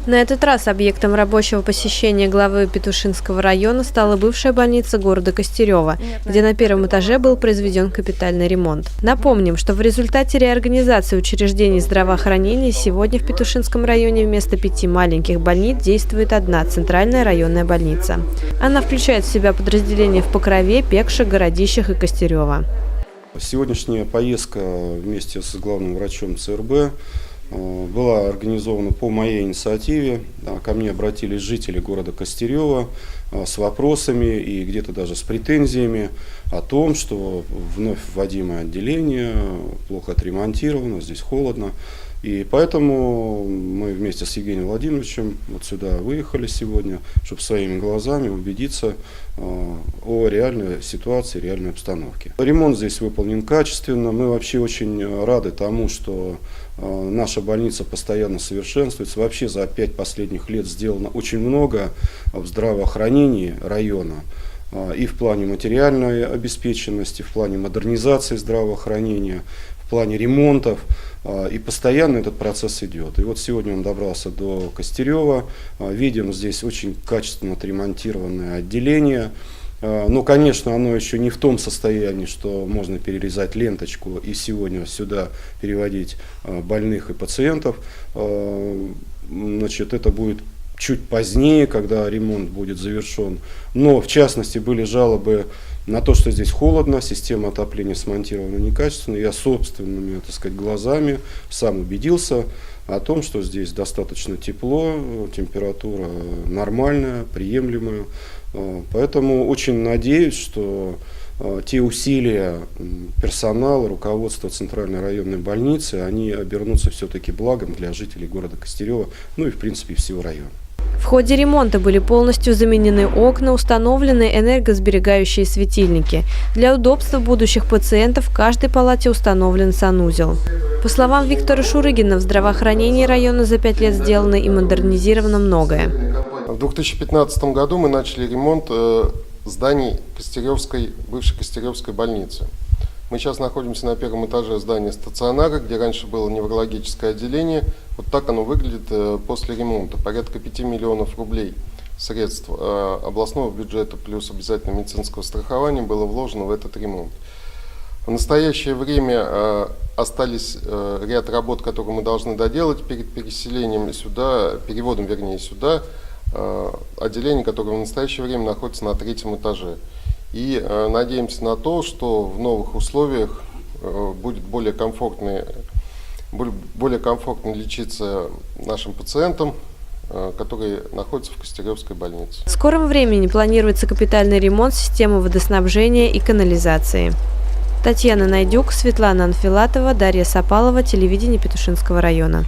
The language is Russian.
На этот раз объектом рабочего посещения главы Петушинского района стала бывшая больница города Костерева, где на первом этаже был произведен капитальный ремонт. Напомним, что в результате реорганизации учреждений здравоохранения сегодня в Петушинском районе вместо 5 маленьких больниц действует одна центральная районная больница. Она включает в себя подразделения в Покрове, Пекше, Городищах и Костерево. Сегодняшняя поездка вместе с главным врачом ЦРБ была организована по моей инициативе. Ко мне обратились жители города Костерева с вопросами и где-то даже с претензиями о том, что вновь вводимое отделение плохо отремонтировано, здесь холодно. И поэтому мы вместе с Евгением Владимировичем вот сюда выехали сегодня, чтобы своими глазами убедиться о реальной ситуации, реальной обстановке. Ремонт здесь выполнен качественно. Мы вообще очень рады тому, что наша больница постоянно совершенствуется. Вообще за 5 последних лет сделано очень много в здравоохранении района. И в плане материальной обеспеченности, в плане модернизации здравоохранения, в плане ремонтов. И постоянно этот процесс идет. И вот сегодня он добрался до Костерева. Видим здесь очень качественно отремонтированное отделение. Но, конечно, оно еще не в том состоянии, что можно перерезать ленточку и сегодня сюда переводить больных и пациентов. Значит, это будет чуть позднее, когда ремонт будет завершен. Но, в частности, были жалобы на то, что здесь холодно, система отопления смонтирована некачественно. Я собственными, так сказать, глазами сам убедился о том, что здесь достаточно тепло, температура нормальная, приемлемая. Поэтому очень надеюсь, что те усилия персонала, руководства Центральной районной больницы, они обернутся все-таки благом для жителей города Костерева, ну и в принципе всего района. В ходе ремонта были полностью заменены окна, установлены энергосберегающие светильники. Для удобства будущих пациентов в каждой палате установлен санузел. По словам Виктора Шурыгина, в здравоохранении района за 5 лет сделано и модернизировано многое. В 2015 году мы начали ремонт зданий бывшей Костеревской больницы. Мы сейчас находимся на первом этаже здания стационара, где раньше было неврологическое отделение. Вот так оно выглядит после ремонта. Порядка 5 миллионов рублей средств областного бюджета плюс обязательного медицинского страхования было вложено в этот ремонт. В настоящее время остались ряд работ, которые мы должны доделать перед переселением сюда, переводом, вернее, сюда, отделение, которое в настоящее время находится на 3-м этаже. И надеемся на то, что в новых условиях будет более комфортно лечиться нашим пациентам, которые находятся в Костеревской больнице. В скором времени планируется капитальный ремонт системы водоснабжения и канализации. Татьяна Найдюк, Светлана Анфилатова, Дарья Сапалова, телевидение Петушинского района.